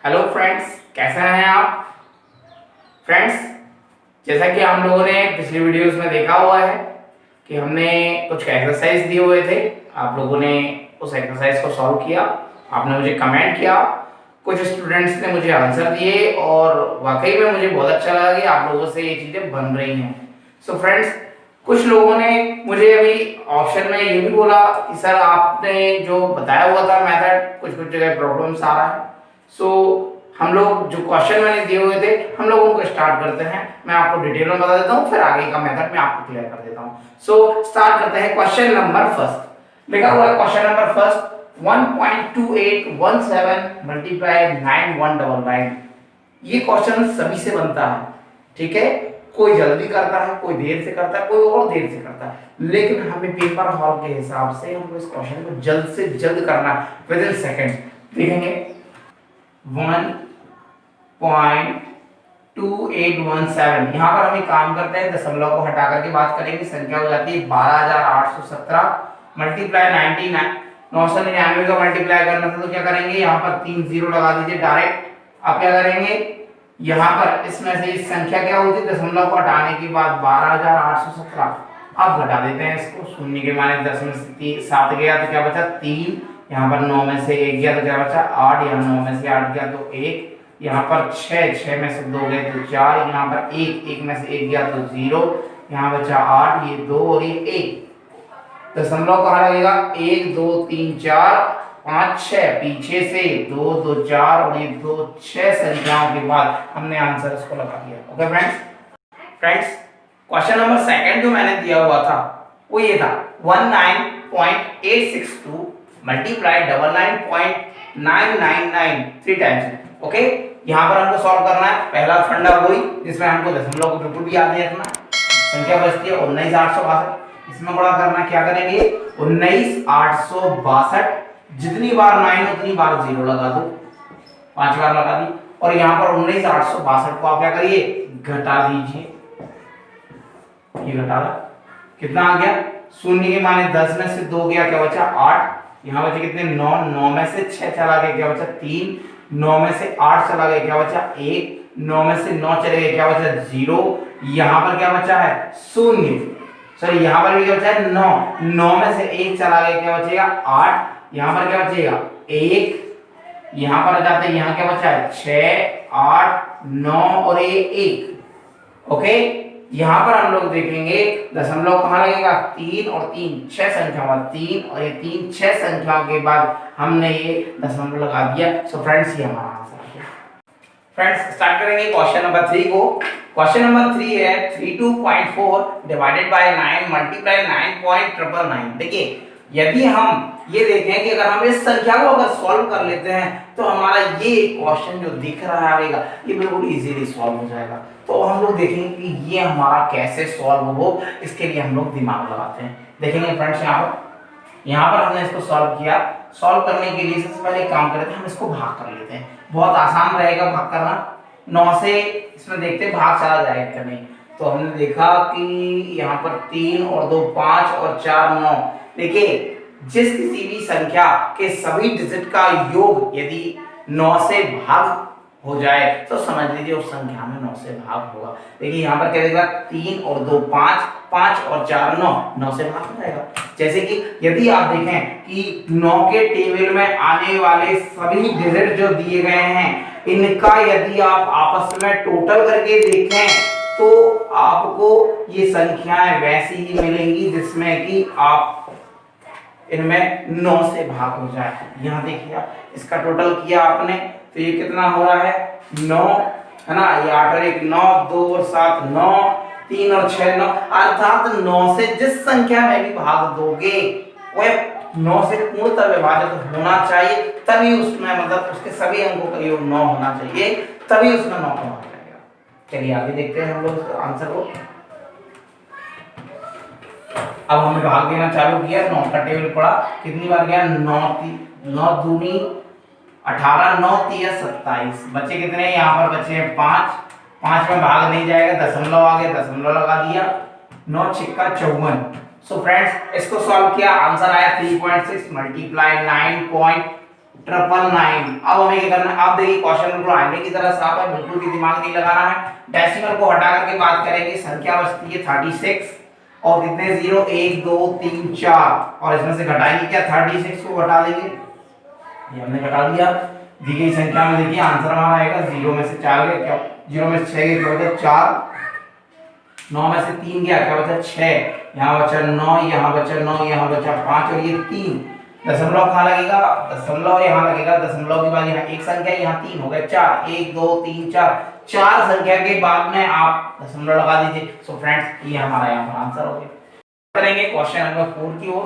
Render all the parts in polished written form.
Hello friends, कैसे हैं आप फ्रेंड्स। जैसा कि हम लोगों ने पिछली वीडियोस में देखा हुआ है कि हमने कुछ एक्सरसाइज दिए हुए थे। आप लोगों ने उस एक्सरसाइज को सॉल्व किया, आपने मुझे कमेंट किया, कुछ स्टूडेंट्स ने मुझे आंसर दिए और वाकई में मुझे बहुत अच्छा लगा कि आप लोगों से ये चीज़ें बन रही हैं। सो फ्रेंड्स, कुछ लोगों ने मुझे अभी ऑप्शन में ये भी बोला कि सर आपने जो बताया हुआ था मेथड, कुछ कुछ जगह प्रॉब्लम्स आ रहा है। सो हम लोग जो क्वेश्चन मैंने दिए हुए थे हम लोग उनको स्टार्ट करते हैं। मैं आपको डिटेल में बता देता हूँ, फिर आगे का मेथड मैं आपको क्लियर कर देता हूँ। सो स्टार्ट करते हैं। क्वेश्चन नंबर फर्स्ट लिखा हुआ है, क्वेश्चन नंबर फर्स्ट 1.2817 मल्टीप्लाई 9199। ये क्वेश्चन सभी से बनता है, ठीक है। कोई जल्दी करता है, कोई देर से करता है, कोई और देर से करता है, लेकिन हमें पेपर हॉल के हिसाब से हमको इस क्वेश्चन को जल्द से जल्द करना है, विद इन सेकेंड। देखेंगे 1.2817, यहाँ पर हम एक काम करते हैं, दशमलव को हटा करके बात करेंगे, संख्या हो जाती है 12817 मल्टीप्लाई 999 का मल्टीप्लाई करना था तो क्या करेंगे, यहाँ पर 3 जीरो लगा दीजिए डायरेक्ट। आप क्या करेंगे, यहाँ पर इसमें से इस संख्या क्या होती है, दशमलव को हटाने के बाद 12817, अब घटा देते हैं इसको, शून्य के माने 10 में से 7 गया तो क्या बचा 3, यहाँ पर 9 में से 1 गया तो क्या बचा 8, यहाँ 9 में से 8 गया तो 1, यहाँ पर 6 में से 2 गए तो 4, यहाँ पर 1 में से 1 गया तो 0, यहाँ बचा 8, ये 2 और ये 1। दशमलव कहाँ लगेगा, 1 2 3 4 5 6, पीछे से 2 2 4 और ये 2 6 संख्याओं के बाद हमने आंसर इसको लगा दिया। Okay friends, question number second जो मैंने दिया हुआ था वो ये था 19.862 मल्टीप्लाई 99.999 3 टाइम्स। ओके, यहाँ पर हमको सॉल्व करना है। पहला फंडा वही जिसमें हमको दशमलव को बिल्कुल भी याद नहीं रखना। संख्या बचती है 19862, इसमें बड़ा करना, क्या करेंगे 19862, जितनी बार 9 उतनी बार 0 लगा दो, 5 बार लगा दी, और यहाँ पर 19862 को आप क्या करिए, घटा दीजिए। ये घटा ला, कितना आ गया, शून्य के माने 10 में से 2 गया, क्या बचा 8, यहाँ बचे कितने 9 में से 6 चला गया, क्या बचा 3, 9 में से 8 चला गया, क्या बचा 1, 9 में से 9 चले गए, क्या बचा 0, यहाँ पर क्या बचा है 0, सॉरी यहाँ पर भी क्या बचा है 9 में से 1 चला गया, क्या बचेगा 8, यहाँ पर क्या बचेगा 1, यहाँ पर आ जाते हैं, यहाँ क्या बचा है 6 8 9 और ये 1। ओके, यहाँ पर हम लोग देखेंगे दशमलव कहाँ लगेगा, 3 और 3 6 संख्याओं, 3 और ये 3 6 संख्याओं के बाद हमने ये दशमलव लगा दिया। सो फ्रेंड्स, ये हमारा आंसर है। फ्रेंड्स, स्टार्ट करेंगे क्वेश्चन नंबर 3 को। क्वेश्चन नंबर 3 है 32.4 डिवाइडेड बाय 9 मल्टीप्लाई 9.999। देखिए, यदि हम ये देखें कि अगर हम इस संख्या को अगर सॉल्व कर लेते हैं तो हमारा ये क्वेश्चन जो दिख रहा है ये बिल्कुल इजीली सॉल्व हो जाएगा। तो हम लोग देखेंगे कि ये हमारा कैसे सॉल्व हो, इसके लिए हम लोग दिमाग लगाते हैं। देखेंगे फ्रेंड्स, यहाँ पर हमने इसको सॉल्व किया। सॉल्व करने के लिए सबसे पहले काम करते हैं, हम इसको भाग कर लेते हैं, बहुत आसान रहेगा भाग करना। 9 से इसमें देखते हैं भाग चला जाएगा क्या नहीं। तो हमने देखा कि यहाँ पर 3 और 2 5 और 4 9। देखिए, जिस किसी भी संख्या के सभी डिजिट का योग यदि 9 से भाग हो जाए तो समझ लीजिए उस संख्या में 9 से भाग होगा। देखिए यहाँ पर क्या देगा, 3 और 2 5, 5 और 4 9, 9 से भाग हो जाएगा। जैसे कि यदि आप देखें कि 9 के टेबल में आने वाले सभी डिजिट जो दिए गए हैं, इनका यदि आप आपस में टोटल करके देखें तो आपको ये संख्याएं वैसी ही मिलेंगी जिसमें कि आप इनमें 9 से भाग हो जाए। यहाँ देखिए, इसका टोटल किया आपने तो ये कितना हो रहा है 9, है ना, ये 8 और 1 9, 2 और 7 9, 3 और 6 9, अर्थात 9 से जिस संख्या में भी भाग दोगे वह 9 से पूर्णतः विभाजित होना चाहिए, तभी उसमें मतलब उसके सभी अंकों का योग 9 होना चाहिए, तभी उसमें 9 का भाग जाएगा। चलिए आगे देखते हैं हम लोग आंसर को। अब हमने भाग देना चालू किया, 9 का टेबल पड़ा, कितनी बार गया 9 दूनी 18, 9 तिया 27, बचे कितने, यहाँ पर बचे हैं 5, 5 में भाग नहीं जाएगा, दशमलव आ गया, दशमलव लगा दिया, 9 छिक्का 54। सो फ्रेंड्स, इसको सॉल्व किया, आंसर आया 3.6 मल्टीप्लाई 999। अब हमें क्या करना है, आप देखिए क्वेश्चन बिल्कुल आईने की तरह साफ है, बिल्कुल भी दिमाग नहीं लगाना है। डेसिमल को हटा करके बात करेंगे, संख्या बचती है 36 और कितने जीरो 1 2 3 4 और इसमें से घटाएंगे क्या 36 को घटा देंगे, ये हमने घटा दिया। दी गई संख्या में देखिए आंसर हमारा आएगा 0 में से 4 गया क्या, 0 में से 6 गया क्या बचा 4, 9 में से 3 गया क्या बचा 6, यहाँ बचा 9, यहाँ बचा 9, यहाँ बचा 5 और ये 3। दशमलव कहाँ लगेगा, दशमलव यहाँ लगेगा, दशमलव के बाद यहाँ एक संख्या, यहाँ 3 हो गया 4, 1 2 3 4, 4 संख्या के बाद में आप दशमलव लगा दीजिए। सो फ्रेंड्स ये हमारा यहाँ पर आंसर हो गया। करेंगे क्वेश्चन नंबर 4 की ओर।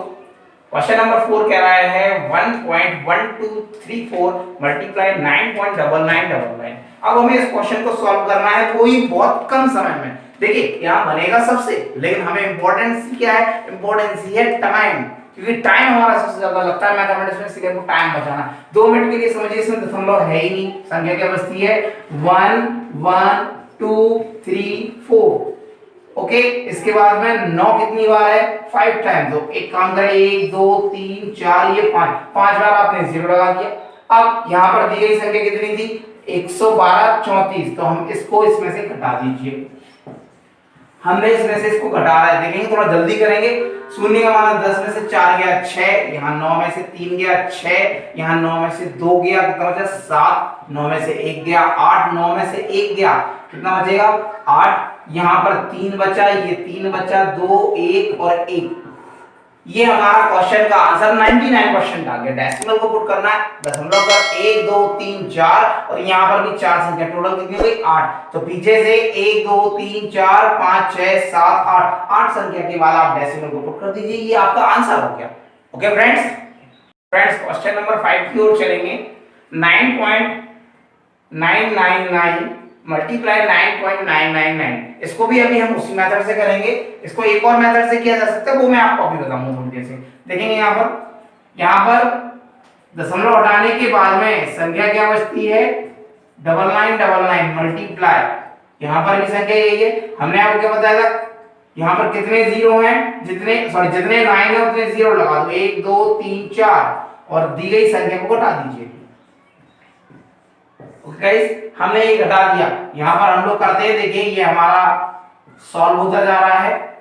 क्वेश्चन नंबर 4 कह रहा है 1.1234 मल्टीप्लाई 9.9999। अब हमें इस क्वेश्चन को सॉल्व करना है, वो ही बहुत कम समय में। देखिए यहाँ बनेगा सबसे, लेकिन हमें इंपॉर्टेंस क्या है, इंपॉर्टेंस है टाइम, क्योंकि टाइम हमारा सबसे ज्यादा लगता है मैथमेटिक्स में, इसलिए हमको टाइम बचाना। 2 मिनट के लिए समझिए, इसमें दशमलव है ही नहीं, संख्या क्या बचती है 1 1 2 3 4। ओके, इसके बाद में 9 कितनी बार है 5 टाइम, तो एक काम करें 1 2 3 4 ये 5 बार आपने 0 लगा दिया। अब यहाँ पर दी गई संख्या कितनी थी 112 34, तो हम इसको इसमें से घटा दीजिए। हमने इसमें से इसको घटा रहा है, देखेंगे थोड़ा जल्दी करेंगे। शून्य का मान 10 में से 4 गया 6, यहाँ 9 में से 3 गया 6, यहाँ 9 में से 2 गया कितना बचा 7, 9 में से 1 गया 8, 9 में से 1 गया कितना बचेगा 8, यहाँ पर 3 बचा, ये 3 बचा, 2 1 और 1। ये हमारा क्वेश्चन का आंसर 99% आ गया। डेसिमल को पुट करना है, दशमलव पर 1 2 3 4 और यहाँ पर भी 4 संख्या, टोटल कितनी हो गई 8। तो पीछे से 1 2 3 4 5 6 7 8 संख्या के बाद आप डेसिमल को पुट कर दीजिए, ये आपका आंसर हो गया। ओके फ्रेंड्स, क्वेश्चन नंबर 5 की ओर चलेंगे। 9.999 मल्टीप्लाई 9.999, इसको भी अभी हम उसी मेथड से करेंगे। इसको एक और मेथड से किया जा सकता है, वो मैं आपको अभी बताऊंगा थोड़ी देर से। देखेंगे यहाँ पर दशमलव हटाने के बाद में संख्या क्या बचती है 9999 मल्टीप्लाई, यहाँ पर भी संख्या यही है। हमने आपको क्या बताया था, यहाँ पर कितने जीरो हैं, जितने 9 है उतने जीरो लगा दो, 1 2 3 4 और दी गई संख्या को घटा दीजिए। गाइस हमने ये घटा दिया, यहाँ पर हम लोग करते हैं, देखिए ये हमारा सॉल्व होता जा रहा है।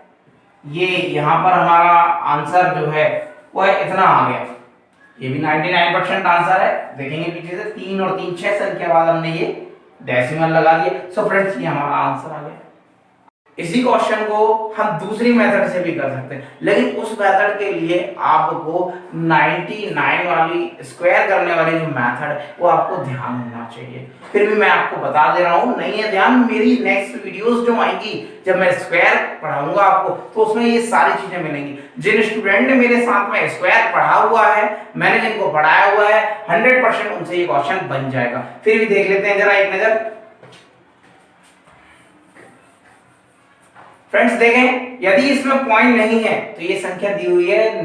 ये यहाँ पर हमारा आंसर जो है वो इतना आ गया, ये भी 99% आंसर है। देखेंगे पीछे से 3 और 3 6 संख्या बाद हमने ये डेसिमल लगा दिए। सो फ्रेंड्स ये हमारा आंसर आ गया। इसी क्वेश्चन को हम दूसरी मेथड से भी कर सकते हैं, लेकिन उस मेथड के लिए आपको 99 वाली स्क्वायर करने वाली जो मेथड है वो आपको ध्यान होना चाहिए। फिर भी मैं आपको बता दे रहा हूँ, नहीं है ध्यान, मेरी नेक्स्ट वीडियोस जो आएंगी जब मैं स्क्वायर पढ़ाऊंगा आपको, तो उसमें ये सारी चीजें मिलेंगी। जिन स्टूडेंट ने मेरे साथ में स्क्वायर पढ़ा हुआ है, मैंने जिनको पढ़ाया हुआ है, 100% उनसे ये क्वेश्चन बन जाएगा। फिर भी देख लेते हैं जरा एक नजर। फ्रेंड्स देखें, यदि इसमें पॉइंट नहीं है तो ये संख्या दी हुई है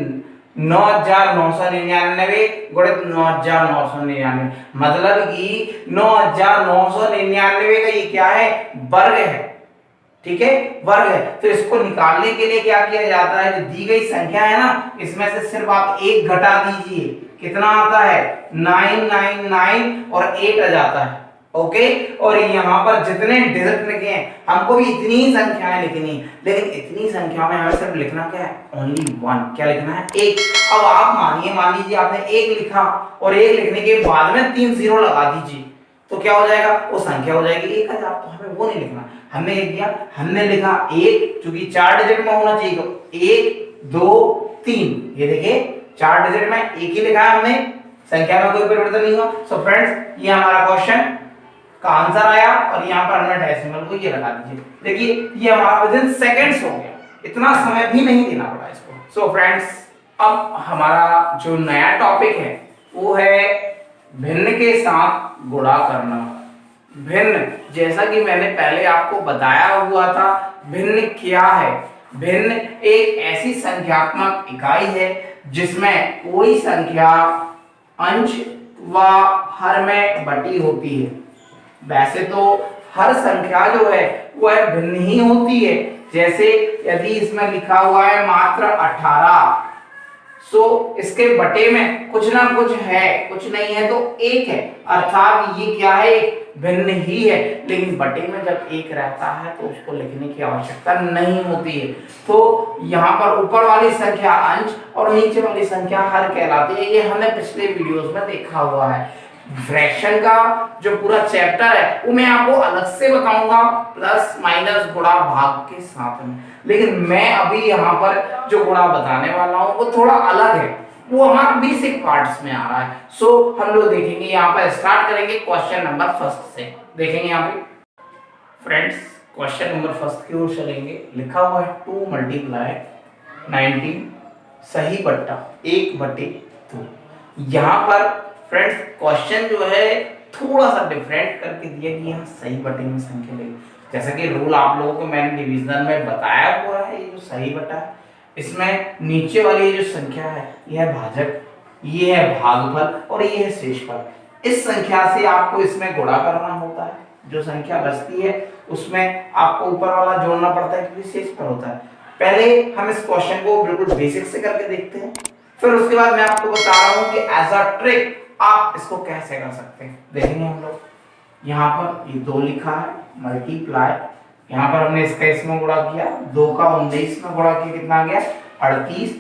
9999 गुणित 9999, मतलब कि 9999 का ये क्या है वर्ग है, ठीक है वर्ग है। तो इसको निकालने के लिए क्या किया जाता है, जो दी गई संख्या है ना, इसमें से सिर्फ आप 1 घटा दीजिए, कितना आता है 999 और 8 आ जाता है। ओके, और यहाँ पर जितने डिजिट लिखे हैं, हमको भी इतनी ही संख्याएं लिखनी, लेकिन इतनी संख्या में हमें सिर्फ लिखना क्या है, ओनली 1। क्या लिखना है 1। अब आप मान लीजिए आपने 1 लिखा और 1 लिखने के बाद में 3 0 लगा दीजिए, तो क्या हो जाएगा, वो संख्या हो जाएगी 1000। तो हमें वो नहीं लिखना, हमने लिखा 1, चूंकि 4 डिजिट में होना चाहिए, तो 1 2 3, ये देखिए 4 डिजिट में 1 ही लिखा है हमने, संख्या में कोई परिवर्तन नहीं हुआ। सो फ्रेंड्स ये हमारा क्वेश्चन का आंसर आया और यहाँ पर हमने डेसिमल को ये लगा दीजिए। देखिए ये हमारा विदिन सेकंड्स हो गया, इतना समय भी नहीं देना पड़ा इसको। सो फ्रेंड्स अब हमारा जो नया टॉपिक है वो है भिन्न के साथ गुणा करना। भिन्न, जैसा कि मैंने पहले आपको बताया हुआ था, भिन्न क्या है, भिन्न एक ऐसी संख्यात्मक इकाई है जिसमें कोई संख्या अंश व हर में बटी होती है। वैसे तो हर संख्या जो है वह भिन्न ही होती है, जैसे यदि इसमें लिखा हुआ है मात्र 18, सो इसके बटे में कुछ ना कुछ है, कुछ नहीं है तो एक है, अर्थात ये क्या है, भिन्न ही है। लेकिन बटे में जब एक रहता है तो उसको लिखने की आवश्यकता नहीं होती है। तो यहाँ पर ऊपर वाली संख्या अंश और नीचे वाली संख्या हर कहलाती है। ये हमने पिछले वीडियोस में देखा हुआ है। फ्रैक्शन का जो पूरा चैप्टर है वो मैं आपको अलग से बताऊंगा, प्लस माइनस गुणा भाग के साथ में। लेकिन मैं अभी यहाँ पर जो गुणा बताने वाला हूँ वो थोड़ा अलग है, वो हमारा बेसिक पार्ट्स में आ रहा है। सो हम लोग देखेंगे, यहाँ पर स्टार्ट करेंगे क्वेश्चन नंबर फर्स्ट से। देखेंगे यहाँ पे फ्रेंड्स, क्वेश्चन नंबर फर्स्ट की ओर चलेंगे। लिखा हुआ है 2 मल्टीप्लाई 19 सही बट्टा 1/2। यहाँ पर फ्रेंड्स क्वेश्चन जो है थोड़ा सा डिफरेंट करके दिया कि यहाँ सही बटे में संख्या लेगी। जैसा कि रूल आप लोगों को मैंने डिवीजन में बताया हुआ है, ये जो सही बटा है इसमें नीचे वाली ये जो संख्या है ये है भाजक, ये है भागफल और ये है शेषफल। इस संख्या से आपको इसमें गुणा करना होता है, जो संख्या बचती है उसमें आपको ऊपर वाला जोड़ना पड़ता है क्योंकि शेषफल होता है। पहले हम इस क्वेश्चन को बिल्कुल बेसिक से करके देखते हैं, फिर उसके बाद मैं आपको बता रहा हूं कि एज अ ट्रिक आप इसको कैसे कर सकते हैं। देखेंगे हम लोग यहाँ पर ये 2 लिखा है मल्टीप्लाई, यहाँ पर हमने इसका इसमें गुणा किया, 2 का 19 में गुणा किया, कितना आ गया 38,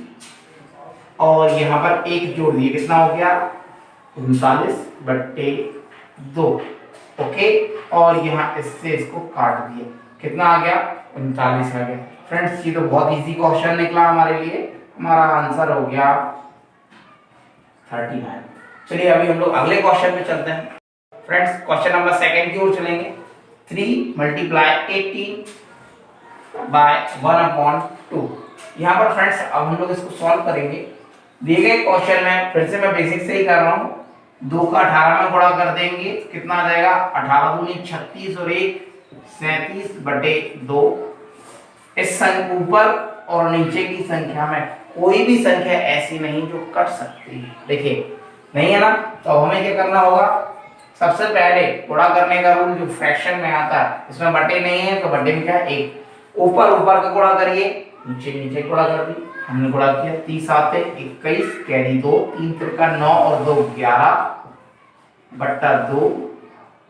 और यहाँ पर 1 जोड़ दिए, कितना हो गया 39/2। ओके, और यहाँ इससे इसको काट दिए, कितना आ गया 39 आ गया। फ्रेंड्स ये तो बहुत इजी क्वेश्चन निकला हमारे लिए, हमारा आंसर हो गया 39। चलिए अभी हम लोग अगले क्वेश्चन में चलते हैं। फ्रेंड्स क्वेश्चन नंबर सेकंड की ओर चलेंगे। 3 मल्टीप्लाई 18/1/2। यहाँ पर फ्रेंड्स अब हम लोग इसको सॉल्व करेंगे। दिए गए क्वेश्चन में फिर से मैं बेसिक से ही कर रहा हूँ, 2 का 18 में गुणा कर देंगे, कितना आ जाएगा 18 दूनी 36 और 1 37/2। इस संख्या ऊपर और नीचे की संख्या में कोई भी संख्या ऐसी नहीं जो कट सकती है, देखिए नहीं है ना। तो हमें क्या करना होगा, सबसे पहले गुणा करने का रूल जो फ्रैक्शन में आता है, इसमें बटे नहीं है तो बटे में क्या है 1, ऊपर ऊपर का गुणा करिए, नीचे नीचे गुणा कर दी। हमने गुणा किया 30 आते 21 कैरी 2, 3 त्रिका 9 और 2 11/2।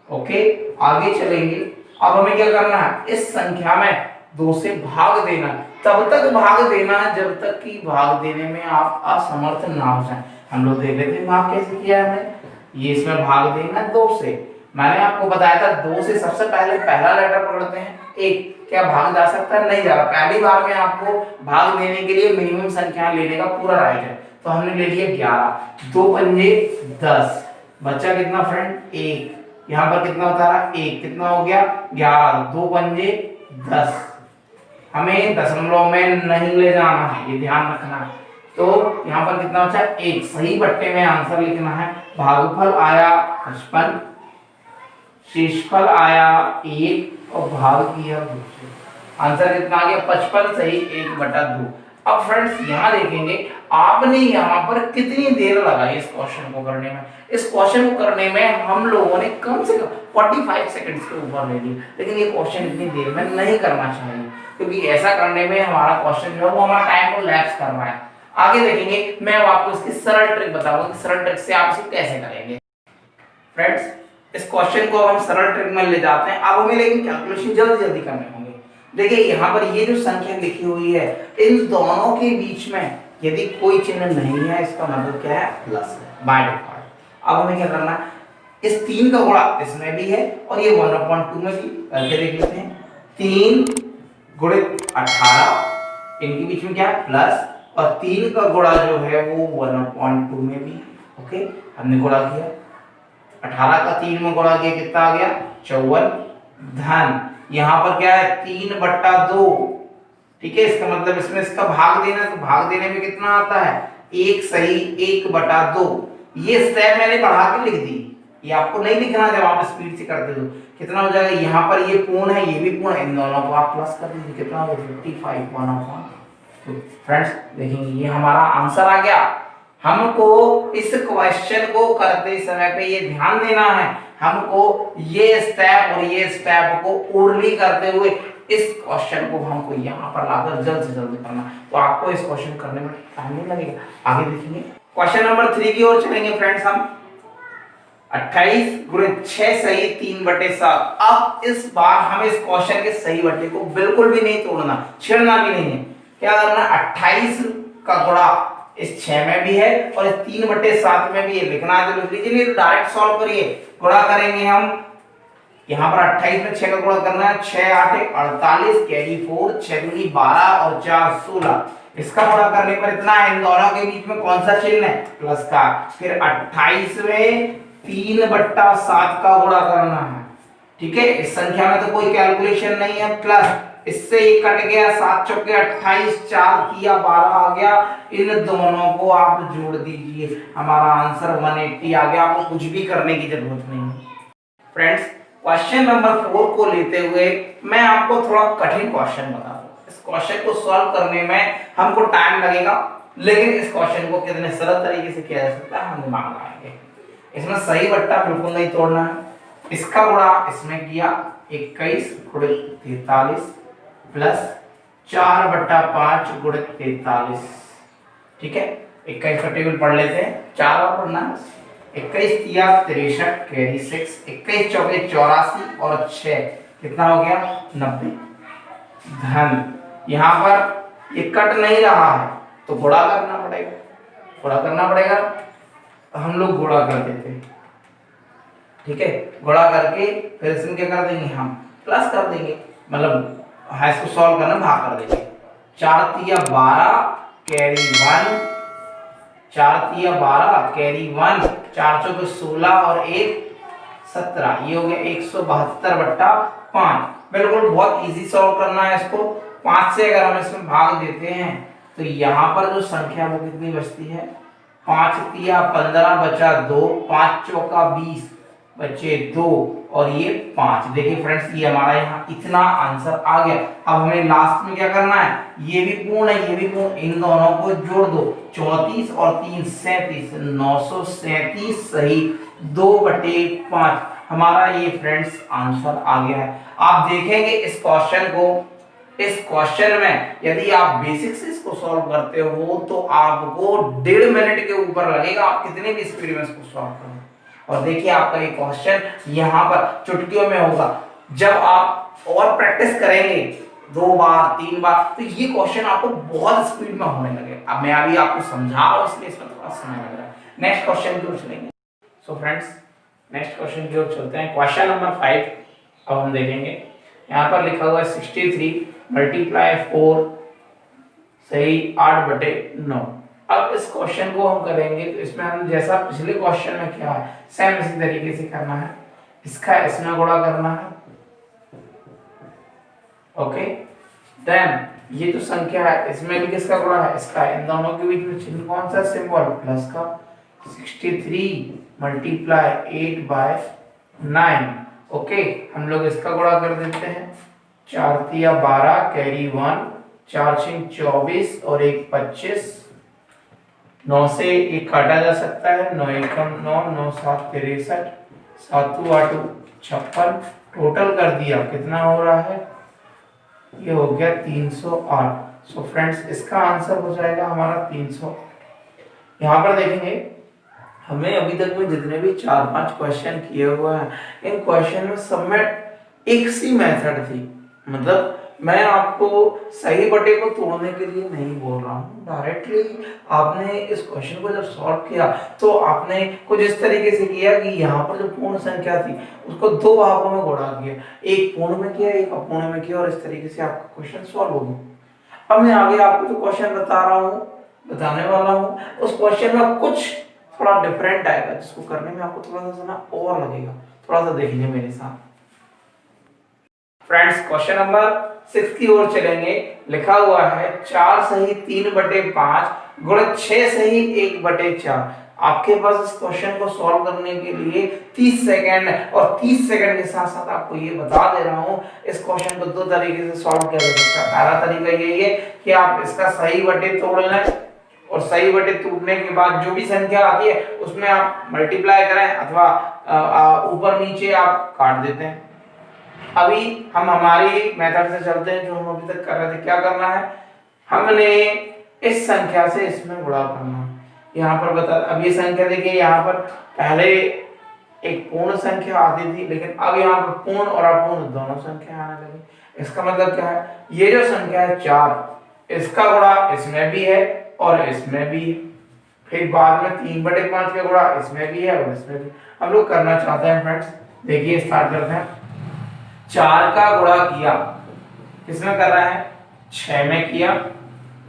ओके आगे चलेंगे। अब हमें क्या करना है, इस संख्या में 2 से भाग देना, तब तक भाग देना जब तक कि भाग देने में आप असमर्थ ना हो जाए। हम लोग देख लेते हैं भाग कैसे किया है। ये इसमें भाग देना 2 से, मैंने आपको बताया था 2 से सबसे पहले पहला लेटर पकड़ते हैं 1। क्या भाग जा सकता है, नहीं जा रहा। पहली बार में आपको भाग देने के लिए मिनिमम संख्या लेने का पूरा राइट है, तो हमने ले लिया 11। 2 पंजे 10, बच्चा कितना फ्रेंड 1, यहाँ पर कितना होता है 1, कितना हो गया 11। 2 पंजे 10, हमें दशमलव में नहीं ले जाना है, ये ध्यान रखना है। तो यहाँ पर कितना बचा 1, सही बट्टे में आंसर लिखना है। भागफल आया 55, शेषफल आया 1 और भाग किया 2। आंसर कितना आ गया 55 सही 1/2। अब फ्रेंड्स यहाँ देखेंगे आपने यहाँ पर कितनी देर लगाई इस क्वेश्चन को करने में। इस क्वेश्चन को करने में हम लोगों ने कम से कम 45 सेकंड्स के ऊपर ले लिए, लेकिन ये क्वेश्चन इतनी देर में नहीं करना चाहिए, क्योंकि ऐसा करने में हमारा क्वेश्चन जो है वो हमारा टाइम को लैप्स कर रहा है। आगे देखेंगे, मैं आपको इसकी सरल ट्रिक बताऊंगा कि सरल ट्रिक से आप इसे कैसे करेंगे। फ्रेंड्स इस क्वेश्चन को हम सरल ट्रिक में ले जाते हैं। अब हमें लेकिन कैलकुलेशन जल्दी जल्दी करने होंगे। देखिए यहाँ पर ये जो संख्या लिखी हुई है, इन दोनों के बीच में यदि कोई चिन्ह नहीं है, इसका मतलब क्या है प्लस है बाय डिफॉल्ट। अब हमें क्या करना है, इस 3 का गुणा इसमें भी है और ये 1/2 में भी करके देख लेते हैं। 3 गुणित 18, इनके बीच में क्या है प्लस, और 3 का गुणा जो है वो 1/2 में भी। ओके हमने गुणा किया, 18 का 3 में गुणा किया, कितना आ गया 54 धन यहाँ पर क्या है 3/2। ठीक है, इसका मतलब इसमें इसका भाग देना, तो भाग देने में कितना आता है 1 सही 1/2। ये स्टेप मैंने बढ़ा के लिख दी, ये आपको नहीं लिखना जब आप स्पीड से करते हो। कितना हो जाएगा, यहाँ पर ये पूर्ण है ये भी पूर्ण है, इन दोनों को आप प्लस कर दीजिए, कितना हो 55 1/2। तो फ्रेंड्स देखेंगे ये हमारा आंसर आ गया। हमको इस क्वेश्चन को करते समय पे ये ध्यान देना है, हमको ये स्टेप और ये स्टेप को ओरली करते हुए इस क्वेश्चन को हमको यहाँ पर लाकर जल्द से जल्द करना, तो आपको इस क्वेश्चन करने में टाइम नहीं लगेगा। आगे देखेंगे क्वेश्चन नंबर 3 की ओर चलेंगे फ्रेंड्स हम। 28 × 6 सही 3/7। अब इस बार हमें इस क्वेश्चन के सही बट्टे को बिल्कुल भी नहीं तोड़ना, छेड़ना भी नहीं है। क्या करना, 28 का गुणा इस 6 में भी है और इस 3/7 में भी है, लिखना है तो लिख लीजिए, नहीं तो डायरेक्ट सॉल्व करिए। गुणा करेंगे हम, यहाँ पर 28 में 6 का गुणा करना है, 6 8 48 कैरी 4, 6 दूनी 12 और 4 16। इसका गुणा करने पर इतना है, इन दोनों के बीच में कौन सा चिन्ह है, प्लस का। फिर 28 में 3/7 का गुणा करना है, ठीक है। इस संख्या में तो कोई कैलकुलेशन नहीं है, प्लस इससे एक कट गया, 7 चौके 28, 4 किया 12 आ गया। इन दोनों को आप जोड़ दीजिए, हमारा आंसर 180 आ गया। आपको कुछ भी करने की जरूरत नहीं है फ्रेंड्स। क्वेश्चन नंबर 4 को लेते हुए मैं आपको थोड़ा कठिन क्वेश्चन बता दूं। इस क्वेश्चन को सॉल्व करने में हमको टाइम लगेगा, लेकिन इस क्वेश्चन को कितने सरल तरीके से किया जा सकता है हम दिमाग लगाएंगे। इसमें सही बट्टा बिल्कुल नहीं तोड़ना है। इसका गुणा इसमें किया 21 × 43 प्लस 4/5 × 43, ठीक है। 21 का टेबल पढ़ लेते हैं, 4 बार पढ़ना है। 21 तिया 63 कैरी 6, 21 चौके 84 और 6 कितना हो गया 90 धन। यहाँ पर ये कट नहीं रहा है तो गुणा करना पड़ेगा, गुणा करना पड़ेगा। हम लोग गुणा कर देते हैं, ठीक है। गुणा करके फिर इसमें क्या कर देंगे, हम प्लस कर देंगे, मतलब इसको सॉल्व करना भाग कर देंगे। 4 तिया 12 कैरी 1, 4 तिया 12 कैरी 1, 4 चौके 16 और 1 17, ये हो गया 172/5। बिल्कुल बहुत इजी सॉल्व करना है इसको। 5 से अगर हम इसमें भाग देते हैं तो यहाँ पर जो संख्या वो कितनी बचती है, 5 तिया 15 बचा 2, 5 चौका 20 बचे 2 और ये 5। देखिए फ्रेंड्स, ये हमारा यहाँ इतना आंसर आ गया। अब हमें लास्ट में क्या करना है, ये भी पूर्ण है ये भी पूर्ण, इन दोनों को जोड़ दो। 34 और 3 37, 937 सही 2/5 हमारा ये फ्रेंड्स आंसर आ गया है। आप देखेंगे इस क्वेश्चन को, इस क्वेश्चन में यदि आप बेसिक से इसको सॉल्व करते हो तो आपको 1.5 मिनट के ऊपर लगेगा, आप कितने भी स्पीड में इसको सॉल्व करें। और देखिए आपका ये क्वेश्चन यहाँ पर चुटकियों में होगा। जब आप और प्रैक्टिस करेंगे 2 बार 3 बार तो ये क्वेश्चन आपको बहुत स्पीड में होने लगेगा। अब मैं अभी आपको समझा रहा हूँ इसलिए इसमें थोड़ा समय लग रहा है। नेक्स्ट क्वेश्चन की ओर चलेंगे। सो फ्रेंड्स, नेक्स्ट क्वेश्चन की ओर चलते हैं। क्वेश्चन नंबर 5 अब हम देखेंगे। यहाँ पर लिखा हुआ है 63 × 4 सही 8/9। अब इस क्वेश्चन को हम करेंगे तो इसमें हम जैसा पिछले क्वेश्चन में किया है सेम इसी तरीके से करना है। इसका इसमें गुणा करना है, ओके। देन ये जो संख्या है इसमें भी किसका गुणा है, इसका। इन दोनों के बीच में चिन्ह कौन सा, सिंबल प्लस का। 63 × 8/9, ओके। हम लोग इसका गुणा कर देते हैं। 4 तिया 12 कैरी 1, 4 6 24 और 1 25। 9 से 1 काटा जा सकता है, 9 1 9, 9 7 63, 7 2 8 56। टोटल कर दिया कितना हो रहा है, ये हो गया 308। सो फ्रेंड्स, इसका आंसर हो जाएगा हमारा 300। यहाँ पर देखेंगे हमें अभी तक में जितने भी 4-5 क्वेश्चन किए हुए हैं, इन क्वेश्चन में सब में एक सी मेथड थी। मतलब मैं आपको सही बटे को तोड़ने के लिए नहीं बोल रहा हूँ, डायरेक्टली आपने इस क्वेश्चन को जब सॉल्व किया तो आपने कुछ इस तरीके से किया कि यहाँ पर जो पूर्ण संख्या थी उसको 2 भागों में गुणा किया, एक पूर्ण में किया एक अपूर्ण में किया, और इस तरीके से आपका क्वेश्चन सॉल्व हो गया। अब मैं आगे आपको जो क्वेश्चन बताने वाला हूँ उस क्वेश्चन में कुछ थोड़ा डिफरेंट आएगा, जिसको करने में आपको थोड़ा सा समय और लगेगा। थोड़ा सा देखिए मेरे साथ फ्रेंड्स। क्वेश्चन नंबर 6 की ओर चलेंगे। लिखा हुआ है 4 सही 3/5 गुणित 6 सही 1/4। आपके पास इस क्वेश्चन को सॉल्व करने के लिए 30 सेकंड, और 30 सेकंड के साथ साथ आपको ये बता दे रहा हूँ इस क्वेश्चन को 2 तरीके से सॉल्व किया जा सकता है। पहला तरीका ये है कि आप इसका सही बटे तोड़ लें, और सही बटे टूटने के बाद जो भी संख्या आती है उसमें आप मल्टीप्लाई करें, अथवा ऊपर नीचे आप काट देते हैं। अभी हम हमारी मेथड से चलते हैं जो हम अभी तक कर रहे थे। क्या करना है, हमने इस संख्या से इसमें गुणा करना है। यहाँ पर बता, अब ये संख्या देखिए, यहाँ पर पहले एक पूर्ण संख्या आती थी, लेकिन अब यहाँ पर पूर्ण और अपूर्ण दोनों संख्या आने लगी। इसका मतलब क्या है, ये जो संख्या है 4, इसका गुणा इसमें भी है और इसमें भी है, फिर बाद में 3/5 का गुणा इसमें भी है और इसमें भी। हम लोग करना चाहते हैं फ्रेंड्स, देखिए स्टार्ट करते हैं। 4 का गुणा किया, किसमें कर रहा है, 6 में किया,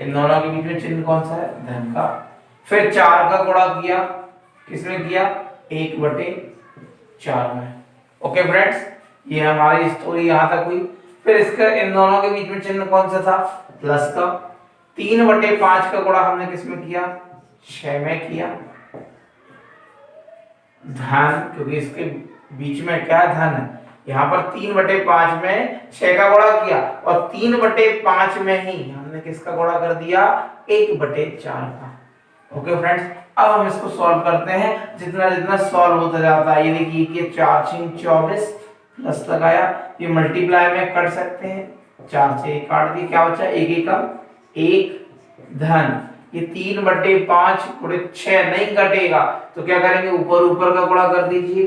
इन दोनों के बीच में चिन्ह कौन सा है, धन का। फिर 4 का गुणा किया, किसमें किया, 1/4 में। ओके फ्रेंड्स, ये हमारी स्टोरी यहां तक हुई। फिर इसका इन दोनों के बीच में चिन्ह कौन सा था, प्लस का। 3/5 का गुणा हमने किसमें किया, 6 में किया, धन, क्योंकि इसके बीच में क्या धन है, यहाँ पर 3/5 में 6 का गुणा किया और 3/5 में ही हमने किसका गुणा कर दिया, 1/4 का। ओके फ्रेंड्स, अब हम इसको सॉल्व करते हैं। जितना जितना सॉल्व होता जाता है, ये देखिए कि 4 6 24 प्लस लगाया, ये मल्टीप्लाई में कर सकते हैं, 4 से 1 काट दिए, क्या बचा, 1 1 धन। ये 3/5 गुणित 6 नहीं कटेगा, तो क्या करेंगे, ऊपर ऊपर का गुणा कर दीजिए,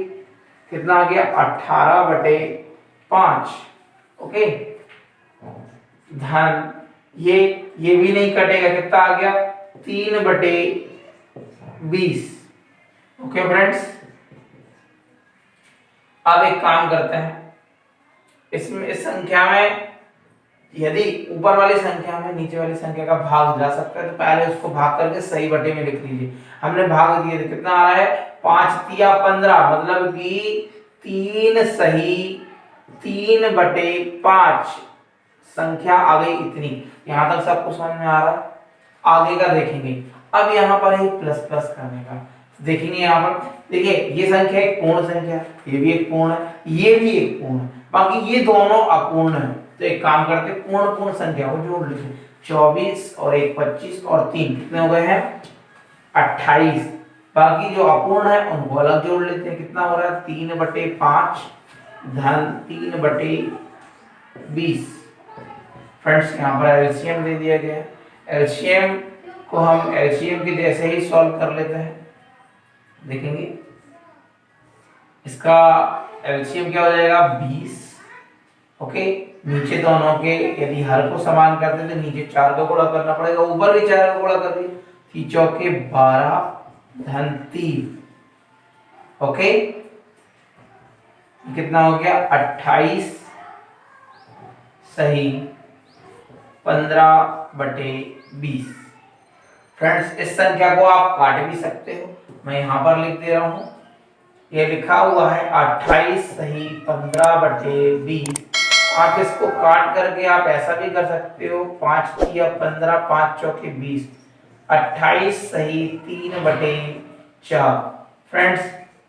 कितना आ गया, 18/5। ओके, धन, ये भी नहीं कटेगा, कितना आ गया, 3/20। ओके फ्रेंड्स, अब एक काम करते हैं, इसमें इस संख्या में यदि ऊपर वाली संख्या में नीचे वाली संख्या का भाग जा सकता है, तो पहले उसको भाग करके सही बटे में लिख लीजिए। हमने भाग दिए थे, कितना आ रहा है, 5 तिया 15, मतलब कि 3 सही 3/5 संख्या आ गई इतनी। यहां तक सबको समझ में आ रहा है, आगे का देखेंगे। अब यहाँ पर है प्लस प्लस करने का, देखेंगे यहाँ पर, देखिए ये संख्या एक पूर्ण संख्या, ये भी एक पूर्ण है, ये भी एक पूर्ण है, बाकी ये दोनों अपूर्ण है। तो एक काम करते हैं, पूर्ण पूर्ण संख्या को जोड़ लीजिए, 24 और 1 25 और 3 कितने हो गए हैं, 28। बाकी जो अपूर्ण है उनको अलग जोड़ लेते हैं, कितना हो रहा है, 3/5 धन 3/20। फ्रेंड्स, यहाँ पर एलसीएम दे दिया गया है, एलसीएम को हम एलसीएम के जैसे ही सॉल्व कर लेते हैं। देखेंगे इसका एलसीएम क्या हो जाएगा, 20। ओके, नीचे दोनों के यदि हर को समान करते तो नीचे 4 का गुणा करना पड़ेगा, ऊपर भी 4 का गुणा कर दिए, 3 चौके 12 धन 3। ओके, कितना हो गया, 28 सही 15/20। फ्रेंड्स, इस संख्या को आप काट भी सकते हो, मैं यहां पर लिख दे रहा हूं, ये लिखा हुआ है 28 सही 15/20। आप इसको काट करके आप ऐसा भी कर सकते हो, 5 तिया 15 5 चौके 20, 28 सही 3/4। फ्रेंड्स,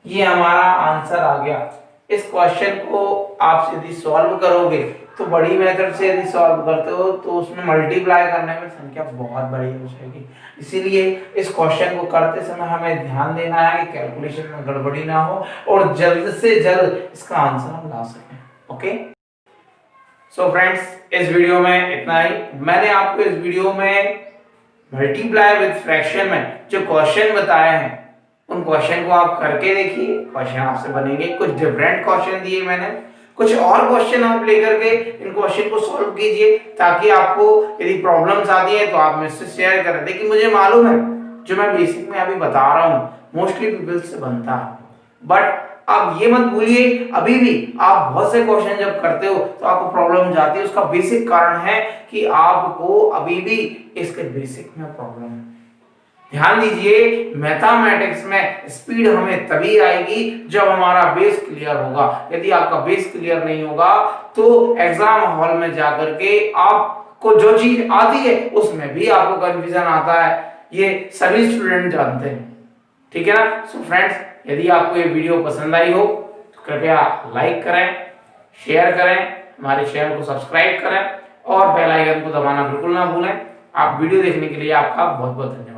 ये हमारा आंसर आ गया। इस क्वेश्चन को आप यदि सॉल्व करोगे तो बड़ी मेथड से यदि सॉल्व करते हो तो उसमें मल्टीप्लाई करने में संख्या बहुत बड़ी हो जाएगी। इसीलिए इस क्वेश्चन को करते समय हमें ध्यान देना है कि कैलकुलेशन में गड़बड़ी ना हो और जल्द से जल्द इसका आंसर हम ला सकें। ओके, सो फ्रेंड्स, इस वीडियो में इतना ही। मैंने आपको इस वीडियो में मल्टीप्लाई विद फ्रैक्शन में जो क्वेश्चन बताए हैं उन क्वेश्चन को आप करके देखिए, क्वेश्चन आपसे बनेंगे। कुछ डिफरेंट क्वेश्चन दिए मैंने, कुछ और क्वेश्चन आप लेकर के इन क्वेश्चन को सॉल्व कीजिए, ताकि आपको यदि प्रॉब्लम्स आती है तो आप मुझसे शेयर करें। देखिए, मुझे मालूम है जो मैं बेसिक में अभी बता रहा हूँ मोस्टली पीपल से बनता है, बट आप ये मत भूलिए, अभी भी आप बहुत से क्वेश्चन जब करते हो तो आपको प्रॉब्लम जाती है। उसका बेसिक कारण है कि आपको अभी भी इसके बेसिक में प्रॉब्लम है। ध्यान दीजिए, मैथमेटिक्स में स्पीड हमें तभी आएगी जब हमारा बेस क्लियर होगा। यदि आपका बेस क्लियर नहीं होगा तो एग्जाम हॉल में जाकर के आपको जो चीज आती है उसमें भी आपको कंफ्यूजन आता है। ये सभी स्टूडेंट जानते हैं, ठीक है ना। सो फ्रेंड्स, यदि आपको ये वीडियो पसंद आई हो तो कृपया लाइक करें, शेयर करें, हमारे चैनल को सब्सक्राइब करें और बेल आइकन को दबाना बिल्कुल ना भूलें। आप वीडियो देखने के लिए आपका बहुत बहुत धन्यवाद।